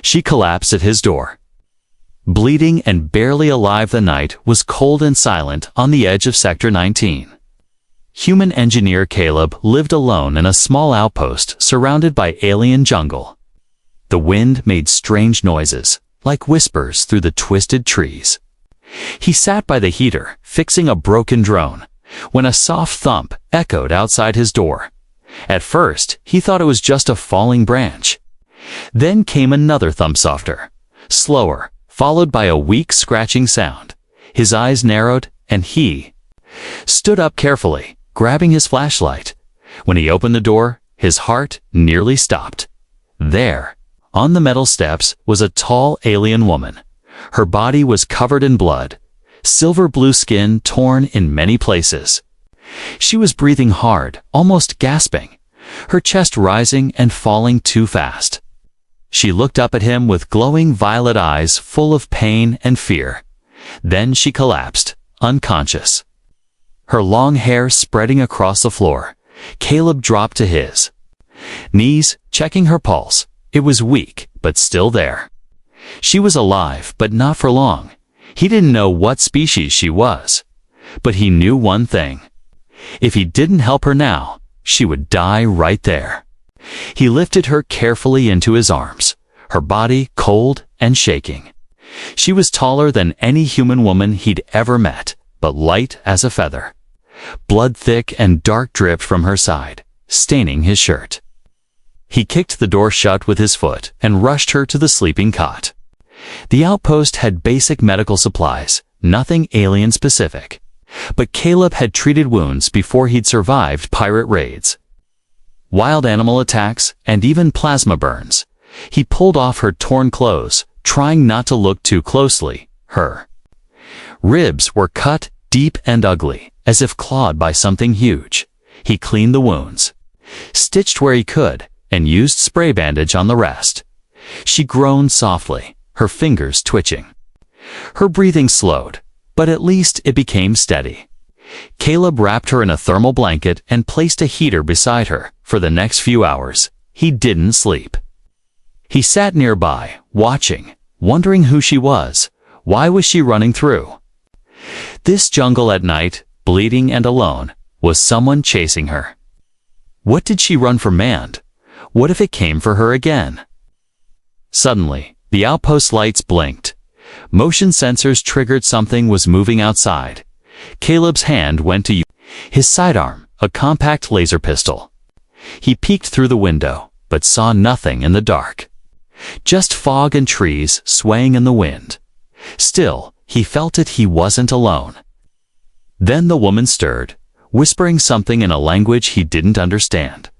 She collapsed at his door. Bleeding and barely alive, the night was cold and silent on the edge of Sector 19. Human engineer Caleb lived alone in a small outpost surrounded by alien jungle. The wind made strange noises, like whispers through the twisted trees. He sat by the heater, fixing a broken drone, when a soft thump echoed outside his door. At first, he thought it was just a falling branch. Then came another thump, softer, slower, followed by a weak scratching sound. His eyes narrowed, and he stood up carefully, grabbing his flashlight. When he opened the door, his heart nearly stopped. There, on the metal steps, was a tall alien woman. Her body was covered in blood, silver-blue skin torn in many places. She was breathing hard, almost gasping, her chest rising and falling too fast. She looked up at him with glowing violet eyes full of pain and fear. Then she collapsed, unconscious. Her long hair spreading across the floor. Caleb dropped to his knees, checking her pulse. It was weak, but still there. She was alive, but not for long. He didn't know what species she was. But he knew one thing. If he didn't help her now, she would die right there. He lifted her carefully into his arms, her body cold and shaking. She was taller than any human woman he'd ever met, but light as a feather. Blood thick and dark dripped from her side, staining his shirt. He kicked the door shut with his foot and rushed her to the sleeping cot. The outpost had basic medical supplies, nothing alien-specific. But Caleb had treated wounds before he'd survived pirate raids, wild animal attacks, and even plasma burns. He pulled off her torn clothes, trying not to look too closely. Her ribs were cut deep and ugly, as if clawed by something huge. He cleaned the wounds, stitched where he could, and used spray bandage on the rest. She groaned softly, her fingers twitching. Her breathing slowed, but at least it became steady. Caleb wrapped her in a thermal blanket and placed a heater beside her. For the next few hours, he didn't sleep. He sat nearby, watching, wondering who she was. Why was she running through this jungle at night, bleeding and alone? Was someone chasing her? What did she run from? And what if it came for her again? Suddenly, the outpost lights blinked. Motion sensors triggered something was moving outside. Caleb's hand went to his sidearm, a compact laser pistol. He peeked through the window, but saw nothing in the dark. Just fog and trees swaying in the wind. Still, he felt it he wasn't alone. Then the woman stirred, whispering something in a language he didn't understand.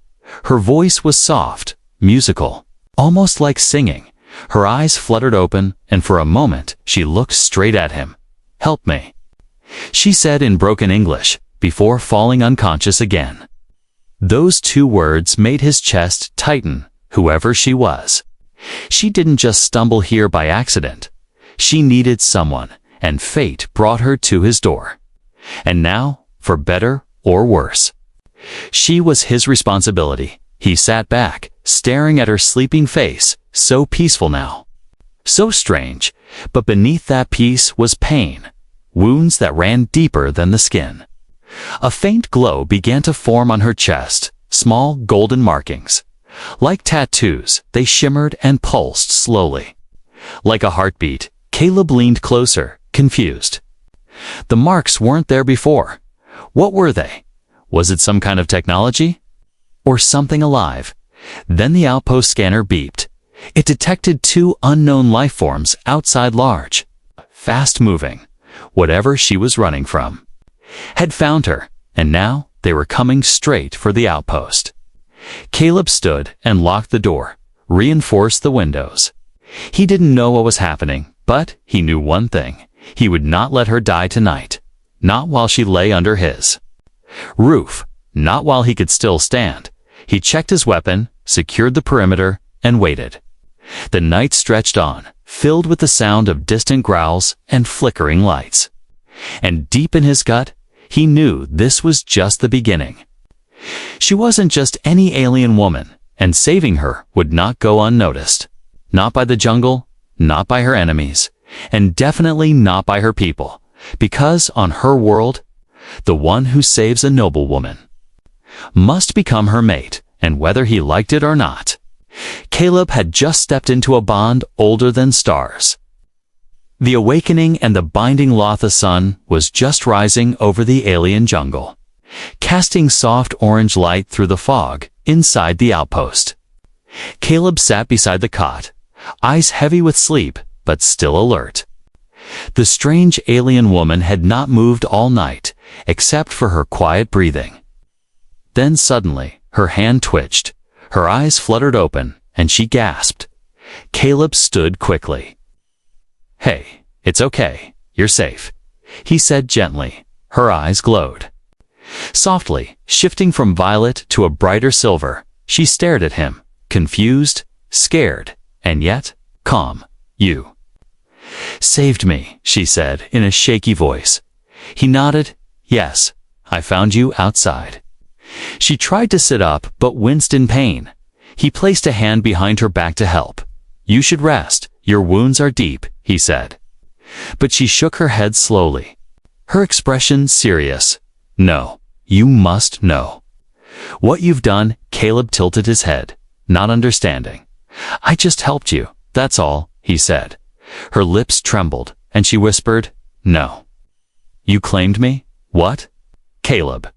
Her voice was soft, musical, almost like singing. Her eyes fluttered open, and for a moment she looked straight at him. "Help me," she said in broken English, before falling unconscious again. Those two words made his chest tighten. Whoever she was, she didn't just stumble here by accident. She needed someone, and fate brought her to his door. And now, for better or worse, she was his responsibility. He sat back, staring at her sleeping face, so peaceful now. So strange, but beneath that peace was pain, wounds that ran deeper than the skin. A faint glow began to form on her chest, small golden markings. Like tattoos, they shimmered and pulsed slowly. Like a heartbeat, Caleb leaned closer, confused. The marks weren't there before. What were they? Was it some kind of technology? Or something alive? Then the outpost scanner beeped. It detected two unknown life forms outside, large, fast-moving. Whatever she was running from had found her, and now they were coming straight for the outpost. Caleb stood and locked the door, reinforced the windows. He didn't know what was happening, but he knew one thing. He would not let her die tonight. Not while she lay under his roof. Not while he could still stand. He checked his weapon, secured the perimeter, and waited. The night stretched on, filled with the sound of distant growls and flickering lights. And deep in his gut, he knew this was just the beginning. She wasn't just any alien woman, and saving her would not go unnoticed. Not by the jungle, not by her enemies, and definitely not by her people, because on her world, the one who saves a noblewoman must become her mate, and whether he liked it or not. Caleb had just stepped into a bond older than stars. The awakening and the binding Lotha sun was just rising over the alien jungle, casting soft orange light through the fog inside the outpost. Caleb sat beside the cot, eyes heavy with sleep, but still alert. The strange alien woman had not moved all night, except for her quiet breathing. Then suddenly, her hand twitched, her eyes fluttered open, and she gasped. Caleb stood quickly. "Hey, it's okay, you're safe," he said gently. Her eyes glowed. Softly, shifting from violet to a brighter silver, she stared at him, confused, scared, and yet calm. "You saved me," she said in a shaky voice. He nodded. "Yes, I found you outside." She tried to sit up but winced in pain. He placed a hand behind her back to help. "You should rest. Your wounds are deep," he said. But she shook her head slowly, her expression serious. "No, you must know what you've done." Caleb tilted his head, not understanding. "I just helped you, that's all," he said. Her lips trembled, and she whispered, "No." "You claimed me? What?" Caleb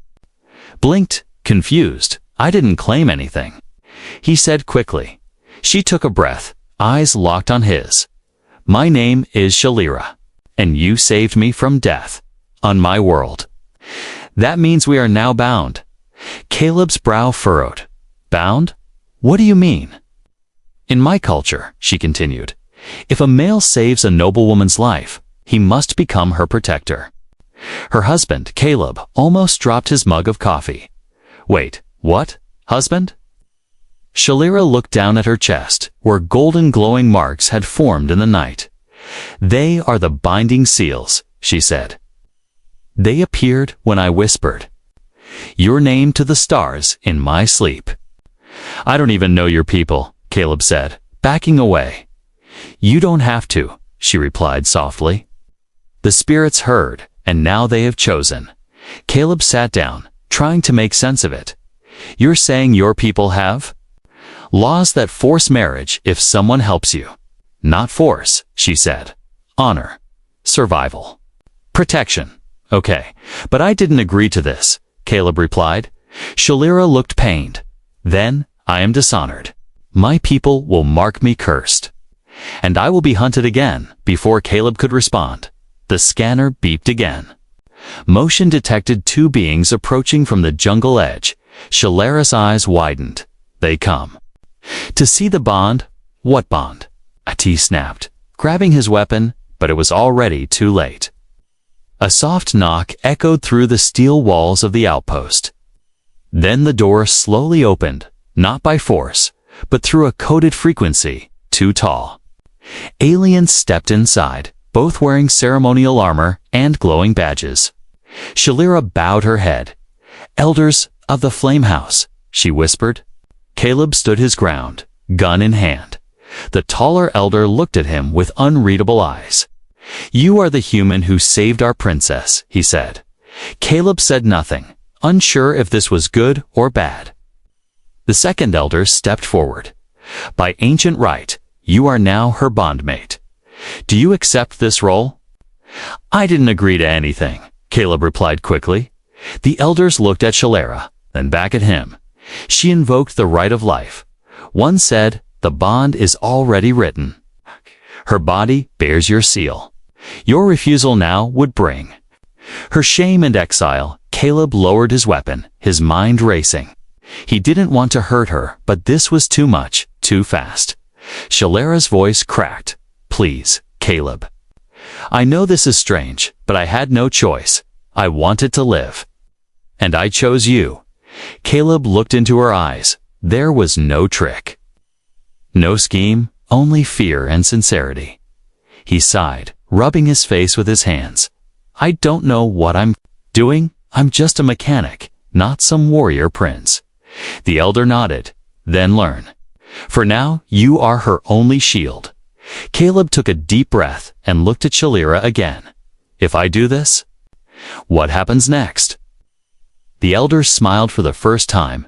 blinked, confused. "I didn't claim anything," he said quickly. She took a breath, eyes locked on his. "My name is Shalira, and you saved me from death on my world. That means we are now bound." Caleb's brow furrowed. "Bound? What do you mean?" "In my culture," she continued, "if a male saves a noblewoman's life, he must become her protector." Her husband, Caleb, almost dropped his mug of coffee. "Wait, what? Husband?" Shalira looked down at her chest, where golden glowing marks had formed in the night. "They are the binding seals," she said. "They appeared when I whispered your name to the stars in my sleep." "I don't even know your people," Caleb said, backing away. "You don't have to," she replied softly. "The spirits heard, and now they have chosen." Caleb sat down, trying to make sense of it. "You're saying your people have laws that force marriage if someone helps you?" "Not force," she said. "Honor. Survival. Protection." "Okay, but I didn't agree to this," Caleb replied. Shalira looked pained. "Then I am dishonored. My people will mark me cursed. And I will be hunted again." Before Caleb could respond, the scanner beeped again. Motion detected two beings approaching from the jungle edge. Shalira's eyes widened. "They come to see the bond?" "What bond?" Ati snapped, grabbing his weapon, but it was already too late. A soft knock echoed through the steel walls of the outpost. Then the door slowly opened, not by force, but through a coded frequency, too tall. Aliens stepped inside, both wearing ceremonial armor and glowing badges. Shalira bowed her head. "Elders of the Flame House," she whispered. Caleb stood his ground, gun in hand. The taller elder looked at him with unreadable eyes. "You are the human who saved our princess," he said. Caleb said nothing, unsure if this was good or bad. The second elder stepped forward. "By ancient right, you are now her bondmate. Do you accept this role?" "I didn't agree to anything," Caleb replied quickly. The elders looked at Shalira, then back at him. She invoked the right of life. One said, "The bond is already written. Her body bears your seal. Your refusal now would bring her shame and exile." Caleb lowered his weapon, his mind racing. He didn't want to hurt her, but this was too much, too fast. Shalira's voice cracked. "Please, Caleb. I know this is strange, but I had no choice. I wanted to live. And I chose you." Caleb looked into her eyes. There was no trick, no scheme, only fear and sincerity. He sighed, rubbing his face with his hands. "I don't know what I'm doing. I'm just a mechanic, not some warrior prince." The elder nodded. "Then learn." For now, you are her only shield." Caleb took a deep breath and looked at Shalira again. "If I do this, what happens next?" The elders smiled for the first time.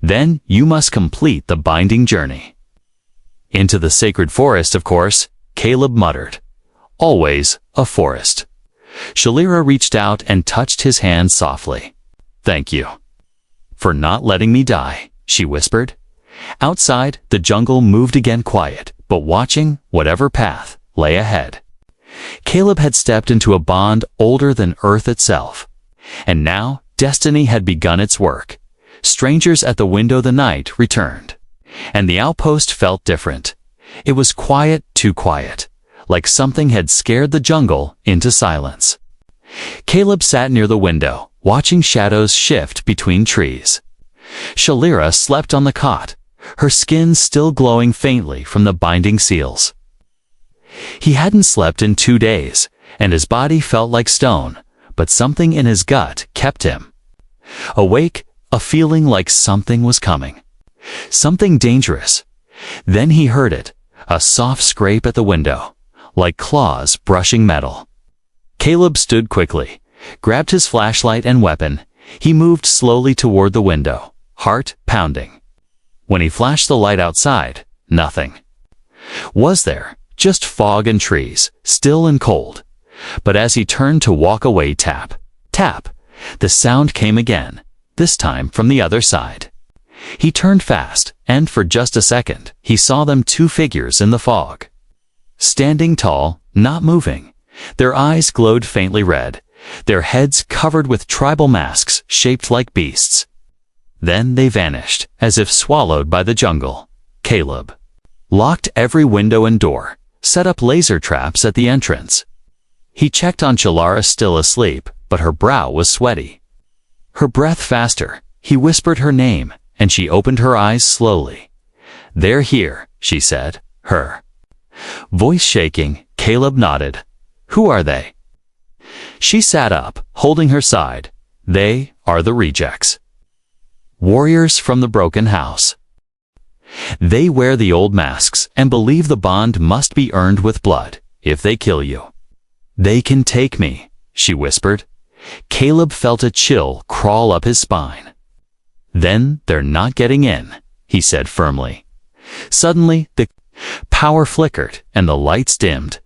"Then you must complete the binding journey." "Into the sacred forest, of course," Caleb muttered. "Always a forest." Shalira reached out and touched his hand softly. "Thank you for not letting me die," she whispered. Outside, the jungle moved again, quiet, but watching whatever path lay ahead. Caleb had stepped into a bond older than Earth itself. And now, destiny had begun its work. Strangers at the window the night returned. And the outpost felt different. It was quiet, too quiet, like something had scared the jungle into silence. Caleb sat near the window, watching shadows shift between trees. Shalira slept on the cot, her skin still glowing faintly from the binding seals. He hadn't slept in 2 days, and his body felt like stone, but something in his gut kept him awake, a feeling like something was coming. Something dangerous. Then he heard it, a soft scrape at the window, like claws brushing metal. Caleb stood quickly, grabbed his flashlight and weapon. He moved slowly toward the window, heart pounding. When he flashed the light outside, nothing was there, just fog and trees, still and cold. But as he turned to walk away, tap, tap, the sound came again, this time from the other side. He turned fast, and for just a second, he saw them, 2 figures in the fog. Standing tall, not moving. Their eyes glowed faintly red, their heads covered with tribal masks shaped like beasts. Then they vanished, as if swallowed by the jungle. Caleb locked every window and door, set up laser traps at the entrance. He checked on Shalira, still asleep, but her brow was sweaty. Her breath faster. He whispered her name, and she opened her eyes slowly. "They're here," she said, her voice shaking. Caleb nodded. "Who are they?" She sat up, holding her side. "They are the rejects. Warriors from the broken house. They wear the old masks and believe the bond must be earned with blood. If they kill you, they can take me," she whispered. Caleb felt a chill crawl up his spine. "Then they're not getting in," he said firmly. Suddenly, the power flickered and the lights dimmed.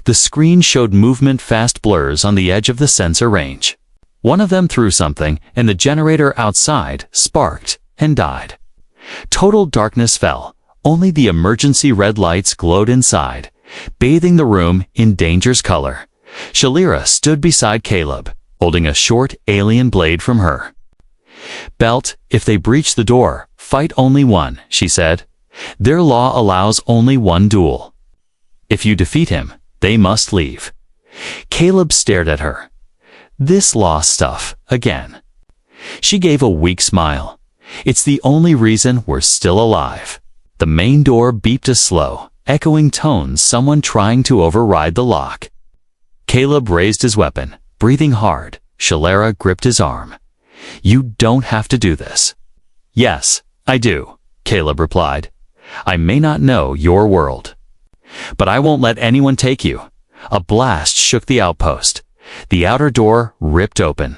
The screen showed movement, fast blurs on the edge of the sensor range. One of them threw something, and the generator outside sparked and died. Total darkness fell. Only the emergency red lights glowed inside, bathing the room in danger's color. Shalira stood beside Caleb, holding a short alien blade from her belt. "If they breach the door, fight only one," she said. "Their law allows only one duel. If you defeat him, they must leave." Caleb stared at her. This law stuff, again. She gave a weak smile. "It's the only reason we're still alive." The main door beeped, a slow, echoing tone, someone trying to override the lock. Caleb raised his weapon, breathing hard. Shalira gripped his arm. "You don't have to do this." "Yes, I do," Caleb replied. "I may not know your world, but I won't let anyone take you." A blast shook the outpost. The outer door ripped open.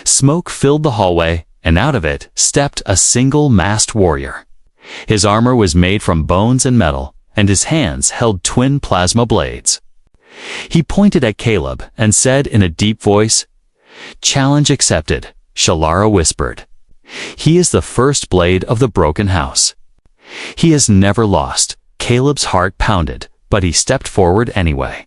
Smoke filled the hallway, and out of it stepped a single masked warrior. His armor was made from bones and metal, and his hands held twin plasma blades. He pointed at Caleb and said in a deep voice, "Challenge accepted," Shalira whispered. "He is the first blade of the broken house. He has never lost." Caleb's heart pounded, but he stepped forward anyway.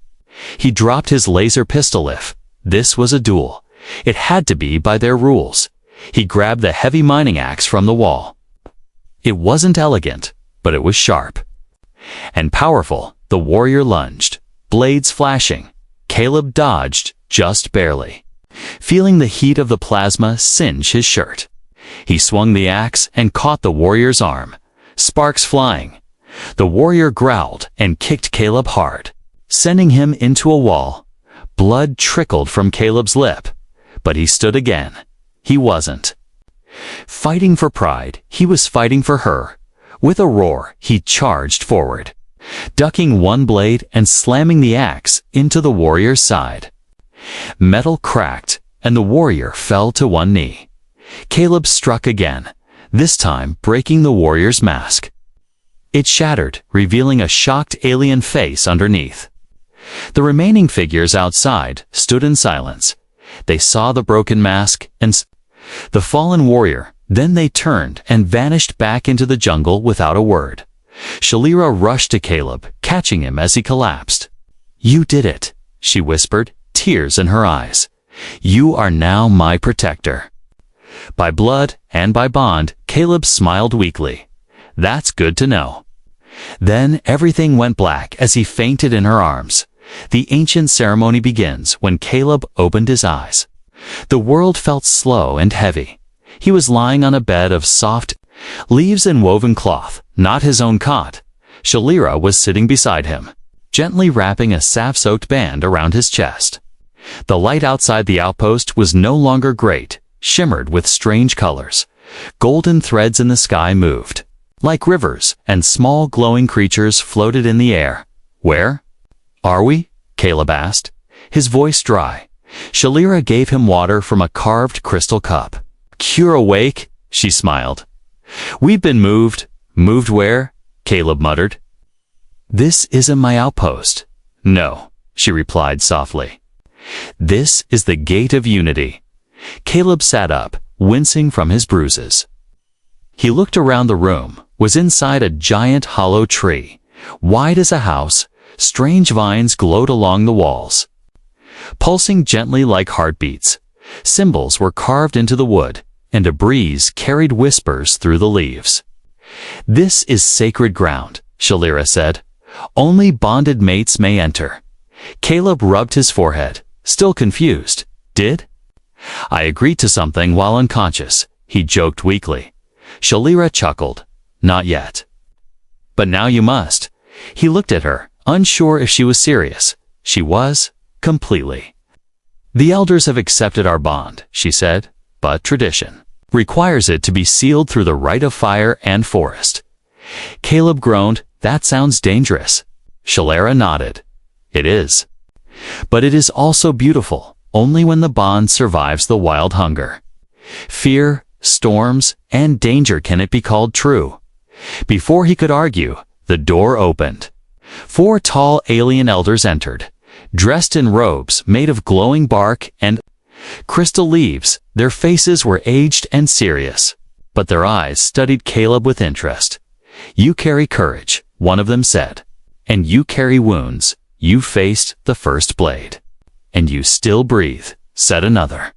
He dropped his laser pistol. If this was a duel, it had to be by their rules. He grabbed the heavy mining axe from the wall. It wasn't elegant, but it was sharp and powerful. The warrior lunged, blades flashing. Caleb dodged just barely, feeling the heat of the plasma singe his shirt. He swung the axe and caught the warrior's arm, sparks flying. The warrior growled and kicked Caleb hard, sending him into a wall. Blood trickled from Caleb's lip, but he stood again. He wasn't fighting for pride, he was fighting for her. With a roar, he charged forward, ducking one blade and slamming the axe into the warrior's side. Metal cracked, and the warrior fell to one knee. Caleb struck again, this time breaking the warrior's mask. It shattered, revealing a shocked alien face underneath. The remaining figures outside stood in silence. They saw the broken mask and the fallen warrior. Then they turned and vanished back into the jungle without a word. Shalira rushed to Caleb, catching him as he collapsed. "You did it," she whispered, tears in her eyes. "You are now my protector." By blood and by bond, Caleb smiled weakly. "That's good to know." Then everything went black as he fainted in her arms. The ancient ceremony begins when Caleb opened his eyes. The world felt slow and heavy. He was lying on a bed of soft leaves and woven cloth, not his own cot. Shalira was sitting beside him, gently wrapping a salve-soaked band around his chest. The light outside the outpost was no longer great, shimmered with strange colors. Golden threads in the sky moved, like rivers, and small glowing creatures floated in the air. "Where are we?" Caleb asked, his voice dry. Shalira gave him water from a carved crystal cup. "You're awake?" she smiled. "We've been moved." "Moved where?" Caleb muttered. "This isn't my outpost." "No," she replied softly. "This is the gate of unity." Caleb sat up, wincing from his bruises. He looked around the room, was inside a giant hollow tree, wide as a house. Strange vines glowed along the walls, pulsing gently like heartbeats. Symbols were carved into the wood, and a breeze carried whispers through the leaves. "This is sacred ground," Shalira said. "Only bonded mates may enter." Caleb rubbed his forehead, still confused. "Did I agree to something while unconscious?" he joked weakly. Shalira chuckled. "Not yet. But now you must." He looked at her, unsure if she was serious. She was, completely. "The elders have accepted our bond," she said, "but tradition requires it to be sealed through the rite of fire and forest." Caleb groaned. "That sounds dangerous." Shalira nodded. "It is. But it is also beautiful, only when the bond survives the wild hunger. Fear, storms, and danger can it be called true." Before he could argue, the door opened. 4 tall alien elders entered, dressed in robes made of glowing bark and crystal leaves. Their faces were aged and serious, but their eyes studied Caleb with interest. "You carry courage," one of them said, "and you carry wounds. You faced the first blade." "And you still breathe," said another.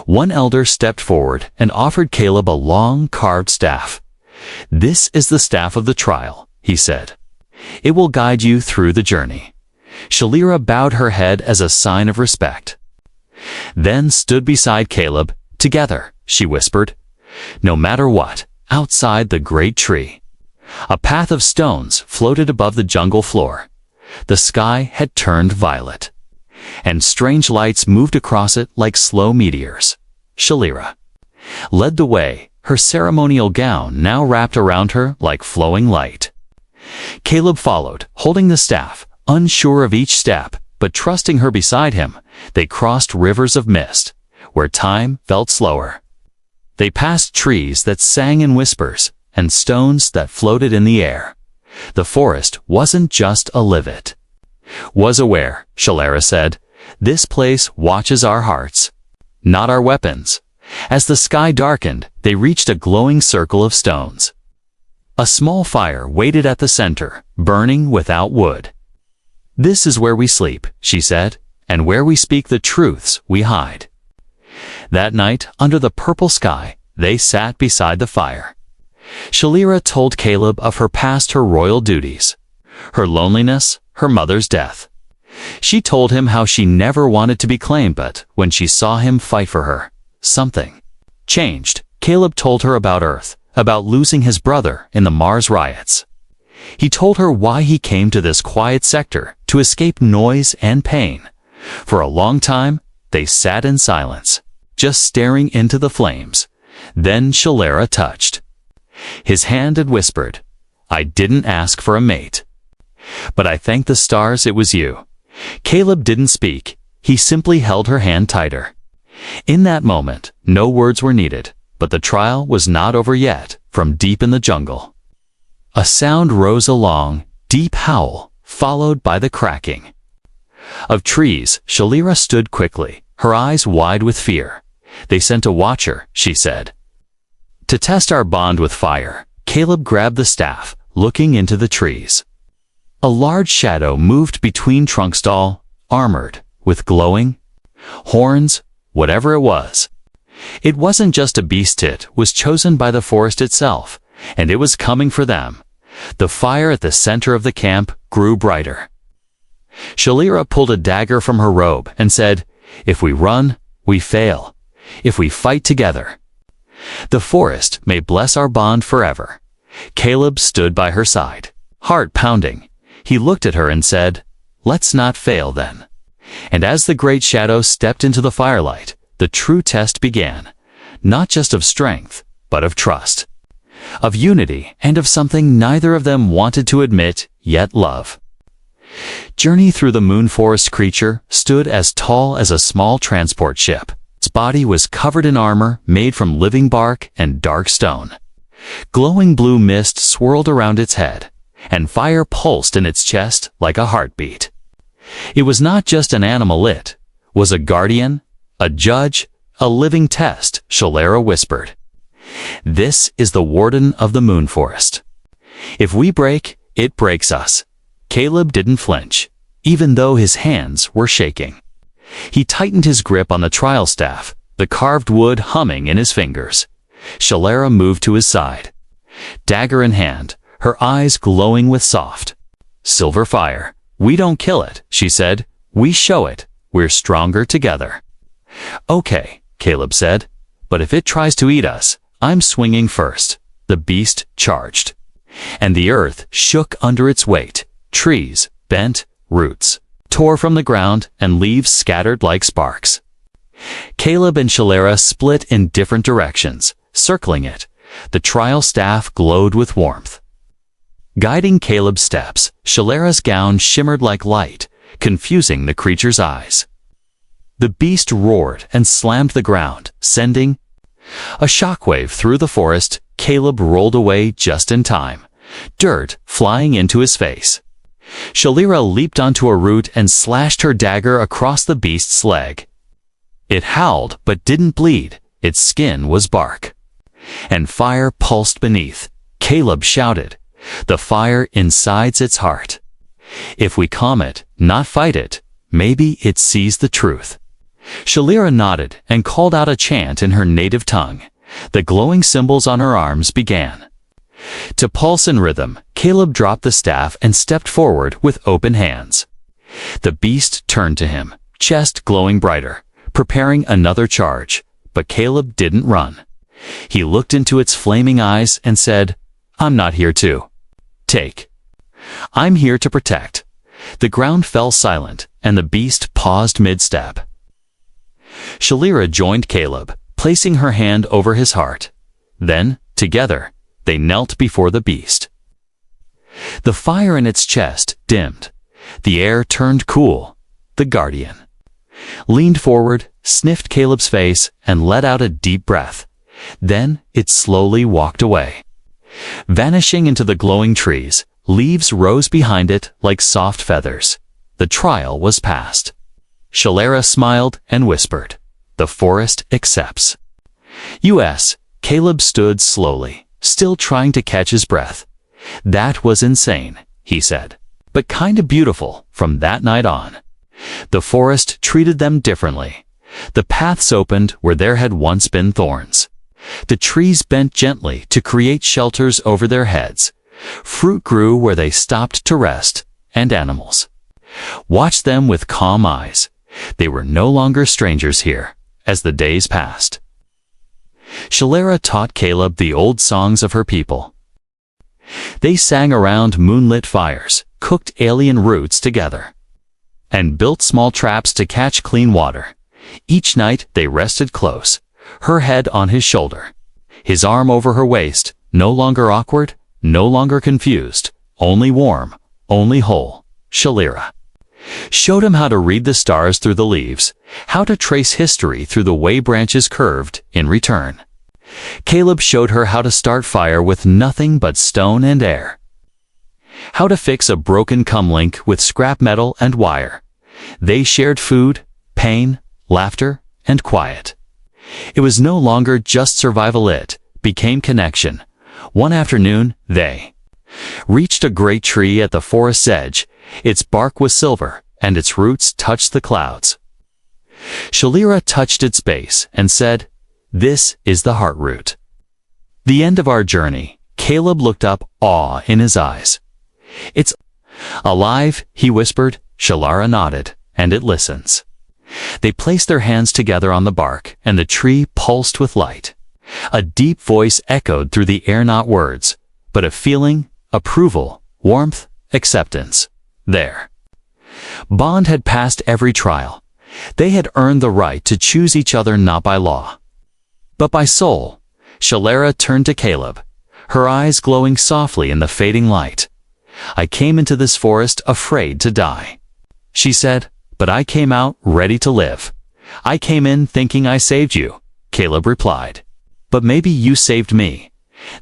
One elder stepped forward and offered Caleb a long carved staff. "This is the staff of the trial," he said. "It will guide you through the journey." Shalira bowed her head as a sign of respect, then stood beside Caleb. "Together," she whispered, "no matter what, outside the great tree." A path of stones floated above the jungle floor. The sky had turned violet, and strange lights moved across it like slow meteors. Shalira led the way, her ceremonial gown now wrapped around her like flowing light. Caleb followed, holding the staff, unsure of each step, but trusting her beside him. They crossed rivers of mist, where time felt slower. They passed trees that sang in whispers, and stones that floated in the air. The forest wasn't just a live-it. "Was aware," Shalira said. "This place watches our hearts, not our weapons." As the sky darkened, they reached a glowing circle of stones. A small fire waited at the center, burning without wood. "This is where we sleep," she said, "and where we speak the truths we hide." That night, under the purple sky, they sat beside the fire. Shalira told Caleb of her past, her royal duties, her loneliness, her mother's death. She told him how she never wanted to be claimed, but when she saw him fight for her, something changed. Caleb told her about Earth, about losing his brother in the Mars riots. He told her why he came to this quiet sector, to escape noise and pain. For a long time, they sat in silence, just staring into the flames. Then Shalira touched His hand had whispered, "I didn't ask for a mate. But I thank the stars it was you." Caleb didn't speak. He simply held her hand tighter. In that moment, no words were needed, but the trial was not over yet. From deep in the jungle, a sound rose, a long, deep howl, followed by the cracking of trees. Shalira stood quickly, her eyes wide with fear. "They sent a watcher," she said, "to test our bond with fire." Caleb grabbed the staff, looking into the trees. A large shadow moved between trunks, tall, armored, with glowing horns, whatever it was. It wasn't just a beast, it was chosen by the forest itself, and it was coming for them. The fire at the center of the camp grew brighter. Shalira pulled a dagger from her robe and said, "If we run, we fail. If we fight together, the forest may bless our bond forever." Caleb stood by her side, heart pounding. He looked at her and said, "Let's not fail then." And as the great shadow stepped into the firelight, the true test began, not just of strength, but of trust, of unity, and of something neither of them wanted to admit, yet love. Journey through the moon forest creature stood as tall as a small transport ship. Its body was covered in armor made from living bark and dark stone. Glowing blue mist swirled around its head, and fire pulsed in its chest like a heartbeat. It was not just an animal, it was a guardian, a judge, a living test, Shalira whispered. "This is the warden of the moon forest. If we break, it breaks us." Caleb didn't flinch, even though his hands were shaking. He tightened his grip on the trial staff, the carved wood humming in his fingers. Shalira moved to his side, dagger in hand, her eyes glowing with soft, silver fire. "We don't kill it," she said. "We show it. We're stronger together." "Okay," Caleb said, "but if it tries to eat us, I'm swinging first." The beast charged, and the earth shook under its weight. Trees bent, roots tore from the ground, and leaves scattered like sparks. Caleb and Shalira split in different directions, circling it. The trial staff glowed with warmth, guiding Caleb's steps. Shalira's gown shimmered like light, confusing the creature's eyes. The beast roared and slammed the ground, sending a shockwave through the forest. Caleb rolled away just in time, dirt flying into his face. Shalira leaped onto a root and slashed her dagger across the beast's leg. It howled but didn't bleed. Its skin was bark, and fire pulsed beneath. Caleb shouted, "The fire insides its heart. If we calm it, not fight it, maybe it sees the truth." Shalira nodded and called out a chant in her native tongue. The glowing symbols on her arms began to pulse in rhythm. Caleb dropped the staff and stepped forward with open hands. The beast turned to him, chest glowing brighter, preparing another charge. But Caleb didn't run. He looked into its flaming eyes and said, "I'm not here to take. I'm here to protect." The ground fell silent, and the beast paused mid-step. Shalira joined Caleb, placing her hand over his heart. Then, together, they knelt before the beast. The fire in its chest dimmed. The air turned cool. The guardian leaned forward, sniffed Caleb's face, and let out a deep breath. Then it slowly walked away, vanishing into the glowing trees. Leaves rose behind it like soft feathers. The trial was past. Shalira smiled and whispered, "The forest accepts." U.S. Caleb stood slowly, still trying to catch his breath. "That was insane," he said, "but kinda beautiful." From that night on, the forest treated them differently. The paths opened where there had once been thorns. The trees bent gently to create shelters over their heads. Fruit grew where they stopped to rest, and animals watched them with calm eyes. They were no longer strangers here. As the days passed, Shalira taught Caleb the old songs of her people. They sang around moonlit fires, cooked alien roots together, and built small traps to catch clean water. Each night they rested close, her head on his shoulder, his arm over her waist, No longer awkward, no longer confused, only warm, only whole. Shalira showed him how to read the stars through the leaves, how to trace history through the way branches curved in return. Caleb showed her how to start fire with nothing but stone and air, how to fix a broken comlink with scrap metal and wire. They shared food, pain, laughter, and quiet. It was no longer just survival, it became connection. One afternoon, they reached a great tree at the forest's edge. Its bark was silver, and its roots touched the clouds. Shalira touched its base and said, "This is the heart root." The end of our journey. Caleb looked up, awe in his eyes. "It's alive," he whispered. Shalira nodded, "And it listens." They placed their hands together on the bark, and the tree pulsed with light. A deep voice echoed through the air, not words, but a feeling, approval, warmth, acceptance. Their bond had passed every trial. They had earned the right to choose each other not by law, but by soul. Shalira turned to Caleb, her eyes glowing softly in the fading light. "I came into this forest afraid to die," she said, "but I came out ready to live." "I came in thinking I saved you," Caleb replied, "but maybe you saved me."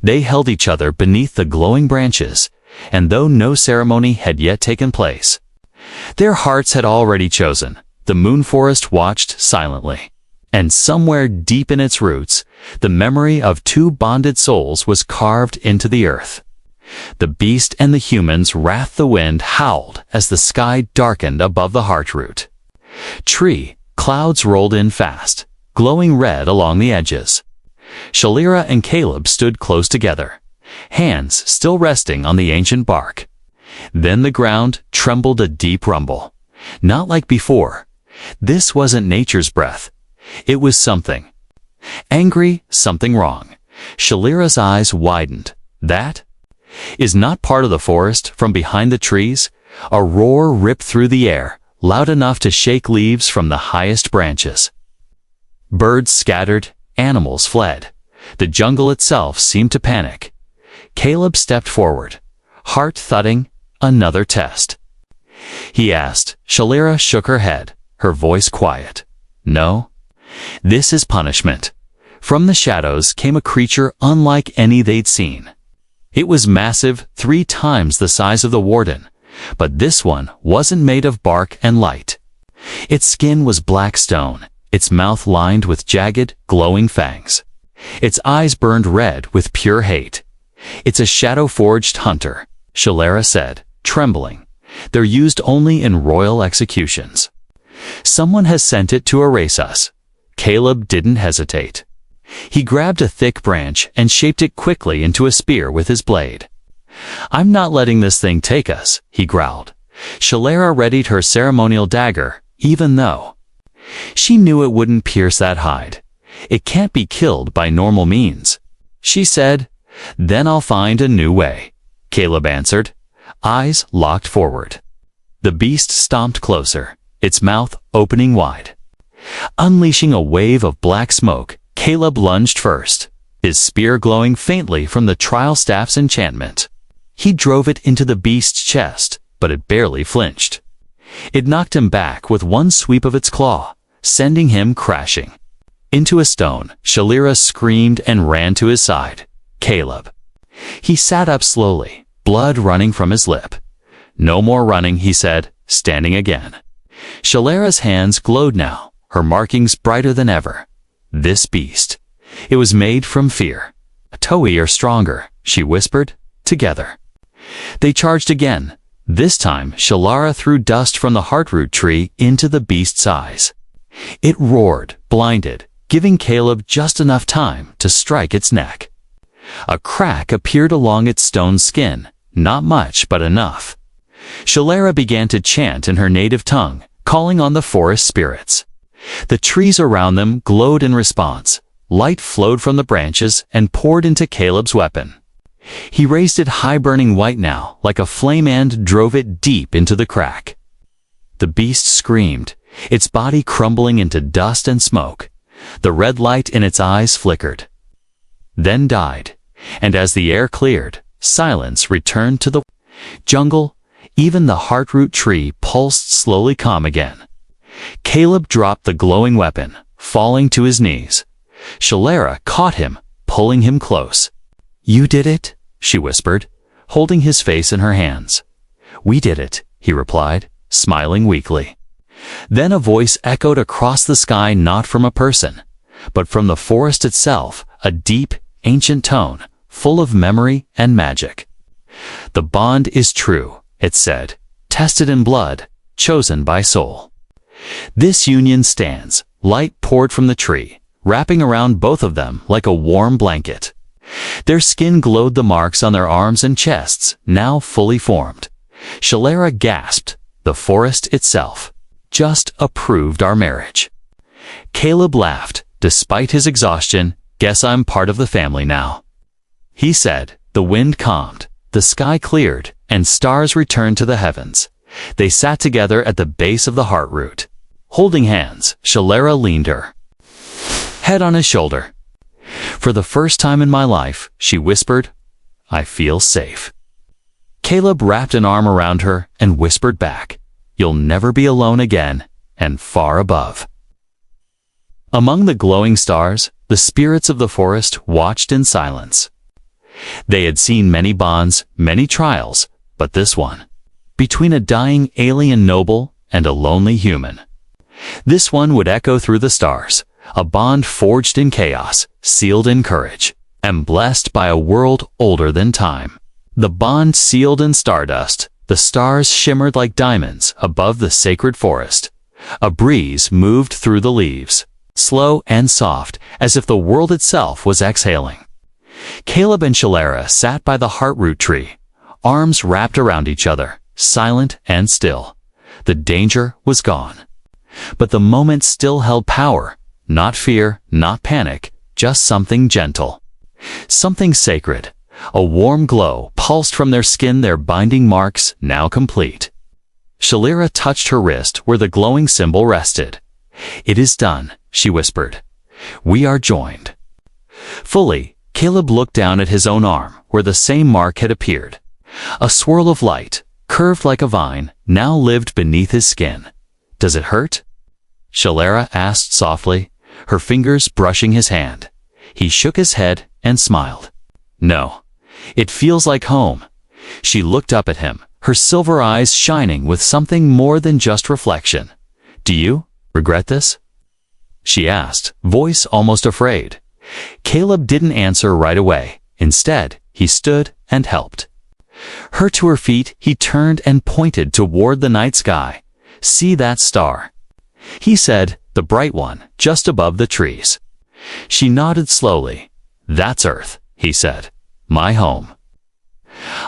They held each other beneath the glowing branches, and though no ceremony had yet taken place, their hearts had already chosen. The moon forest watched silently, and somewhere deep in its roots, the memory of two bonded souls was carved into the earth. The beast and the human's wrath. The wind howled as the sky darkened above the heart root tree. Clouds rolled in fast, glowing red along the edges. Shalira and Caleb stood close together, hands still resting on the ancient bark. Then the ground trembled a deep rumble. Not like before. This wasn't nature's breath. It was something angry, something wrong. Shalira's eyes widened. "That is not part of the forest." From behind the trees, a roar ripped through the air, loud enough to shake leaves from the highest branches. Birds scattered, animals fled. The jungle itself seemed to panic. Caleb stepped forward, heart thudding. "Another test?" he asked. Shalira shook her head, her voice quiet. "No, this is punishment." From the shadows came a creature unlike any they'd seen. It was massive, 3 times the size of the warden, but this one wasn't made of bark and light. Its skin was black stone, its mouth lined with jagged, glowing fangs. Its eyes burned red with pure hate. "It's a shadow-forged hunter," Shalira said, trembling. "They're used only in royal executions. Someone has sent it to erase us." Caleb didn't hesitate. He grabbed a thick branch and shaped it quickly into a spear with his blade. "I'm not letting this thing take us," he growled. Shalira readied her ceremonial dagger, even though she knew it wouldn't pierce that hide. "It can't be killed by normal means," she said. "Then I'll find a new way," Caleb answered, eyes locked forward. The beast stomped closer, its mouth opening wide. Unleashing a wave of black smoke, Caleb lunged first, his spear glowing faintly from the trial staff's enchantment. He drove it into the beast's chest, but it barely flinched. It knocked him back with one sweep of its claw, sending him crashing into a stone. Shalira screamed and ran to his side. "Caleb." He sat up slowly, blood running from his lip. "No more running," he said, standing again. Shalira's hands glowed now, her markings brighter than ever. "This beast. It was made from fear. Toei are stronger," she whispered. "Together." They charged again. This time, Shalira threw dust from the heartroot tree into the beast's eyes. It roared, blinded, giving Caleb just enough time to strike its neck. A crack appeared along its stone skin, not much but enough. Shalira began to chant in her native tongue, calling on the forest spirits. The trees around them glowed in response. Light flowed from the branches and poured into Caleb's weapon. He raised it high, burning white now, like a flame, and drove it deep into the crack. The beast screamed, its body crumbling into dust and smoke. The red light in its eyes flickered, then died. And as the air cleared, silence returned to the jungle. Even the heartroot tree pulsed slowly calm again. Caleb dropped the glowing weapon, falling to his knees. Shalera caught him, pulling him close. "You did it?" she whispered, holding his face in her hands. "We did it," he replied, smiling weakly. Then a voice echoed across the sky, not from a person, but from the forest itself, a deep, ancient tone, full of memory and magic. "The bond is true," it said, "tested in blood, chosen by soul. This union stands." Light poured from the tree, wrapping around both of them like a warm blanket. Their skin glowed, the marks on their arms and chests, now fully formed. Shalera gasped. The forest itself just approved our marriage. Caleb laughed. Despite his exhaustion, "Guess I'm part of the family now," he said. The wind calmed, the sky cleared, and stars returned to the heavens. They sat together at the base of the heartroot. Holding hands, Shalera leaned her head on his shoulder. "For the first time in my life," she whispered, "I feel safe." Caleb wrapped an arm around her and whispered back, "You'll never be alone again," and far above. Among the glowing stars, the spirits of the forest watched in silence. They had seen many bonds, many trials, but this one, between a dying alien noble and a lonely human. This one would echo through the stars, a bond forged in chaos, sealed in courage, and blessed by a world older than time. The bond sealed in stardust, the stars shimmered like diamonds above the sacred forest. A breeze moved through the leaves, slow and soft, as if the world itself was exhaling. Caleb and Shalera sat by the heartroot tree, arms wrapped around each other, silent and still. The danger was gone. But the moment still held power, not fear, not panic, just something gentle. Something sacred. A warm glow pulsed from their skin, their binding marks now complete. Shalera touched her wrist where the glowing symbol rested. "It is done," she whispered. "We are joined." Fully, Caleb looked down at his own arm where the same mark had appeared. A swirl of light, curved like a vine, now lived beneath his skin. "Does it hurt?" Shalera asked softly, her fingers brushing his hand. He shook his head and smiled. "No, it feels like home." She looked up at him, her silver eyes shining with something more than just reflection. "Do you regret this?" she asked, voice almost afraid. Caleb didn't answer right away. Instead, he stood and helped her to her feet. He turned and pointed toward the night sky. "See that star?" he said, "the bright one, just above the trees." She nodded slowly. "That's Earth," he said. "My home.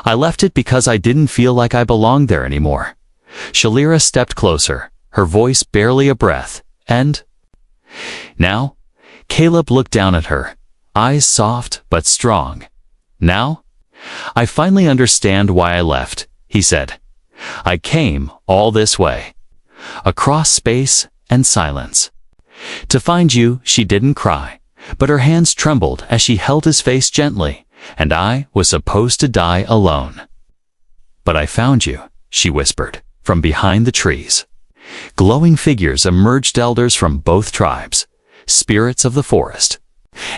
I left it because I didn't feel like I belonged there anymore." Shalera stepped closer, her voice barely a breath. "And now?" Caleb looked down at her, eyes soft but strong. "Now? I finally understand why I left," he said. "I came all this way, across space and silence, to find you." She didn't cry, but her hands trembled as she held his face gently. "And I was supposed to die alone. But I found you," she whispered, from behind the trees. Glowing figures emerged, elders from both tribes, spirits of the forest,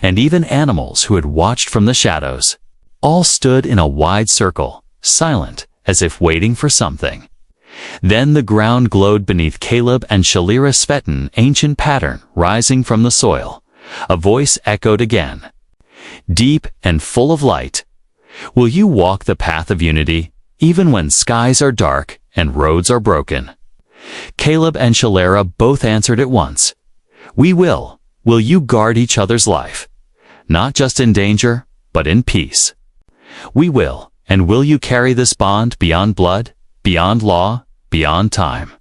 and even animals who had watched from the shadows. All stood in a wide circle, silent, as if waiting for something. Then the ground glowed beneath Caleb and Shalera, an ancient pattern rising from the soil. A voice echoed again, deep and full of light. "Will you walk the path of unity, even when skies are dark and roads are broken?" Caleb and Shalera both answered at once. "We will." "Will you guard each other's life? Not just in danger, but in peace?" "We will." "And will you carry this bond beyond blood, beyond law, beyond time?"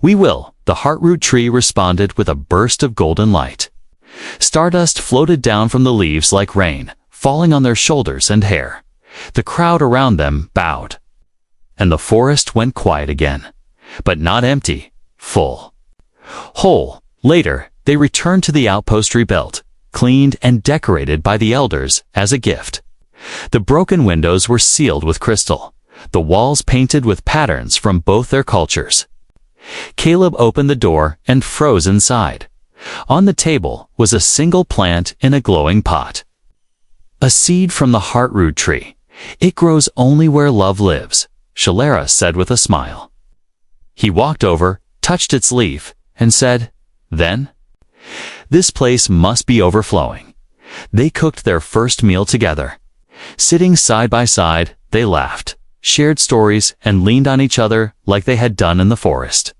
"We will," the heartroot tree responded with a burst of golden light. Stardust floated down from the leaves like rain, falling on their shoulders and hair. The crowd around them bowed, and the forest went quiet again, but not empty, full, whole. Later, they returned to the outpost rebuilt, cleaned and decorated by the elders as a gift. The broken windows were sealed with crystal, the walls painted with patterns from both their cultures. Caleb opened the door and froze inside. On the table was a single plant in a glowing pot. A seed from the heartroot tree. It grows only where love lives, Shalera said with a smile. He walked over, touched its leaf, and said, "Then? This place must be overflowing." They cooked their first meal together. Sitting side by side, they laughed, shared stories, and leaned on each other like they had done in the forest.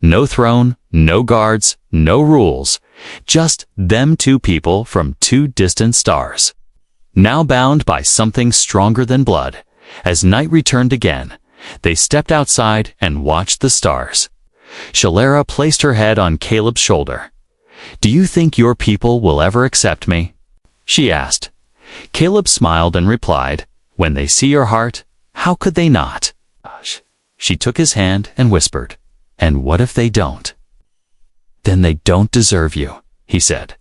No throne, no guards, no rules, just them two people from two distant stars. Now bound by something stronger than blood, as night returned again, they stepped outside and watched the stars. Shalera placed her head on Caleb's shoulder. "Do you think your people will ever accept me?" she asked. Caleb smiled and replied, "When they see your heart, how could they not?" She took his hand and whispered, "And what if they don't?" "Then they don't deserve you," he said.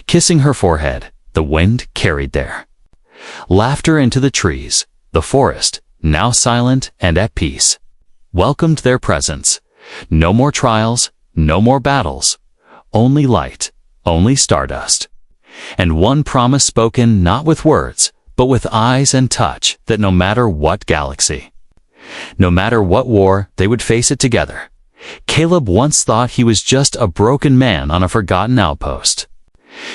Kissing her forehead, the wind carried there. Laughter into the trees, the forest, now silent and at peace, welcomed their presence. No more trials, no more battles, only light, only stardust. And one promise spoken not with words, but with eyes and touch, that no matter what galaxy, no matter what war, they would face it together. Caleb once thought he was just a broken man on a forgotten outpost.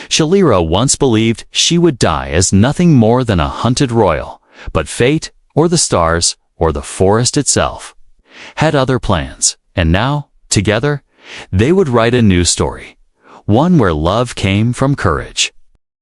Shalera once believed she would die as nothing more than a hunted royal, but fate, or the stars, or the forest itself, had other plans, and now, together, they would write a new story, one where love came from courage,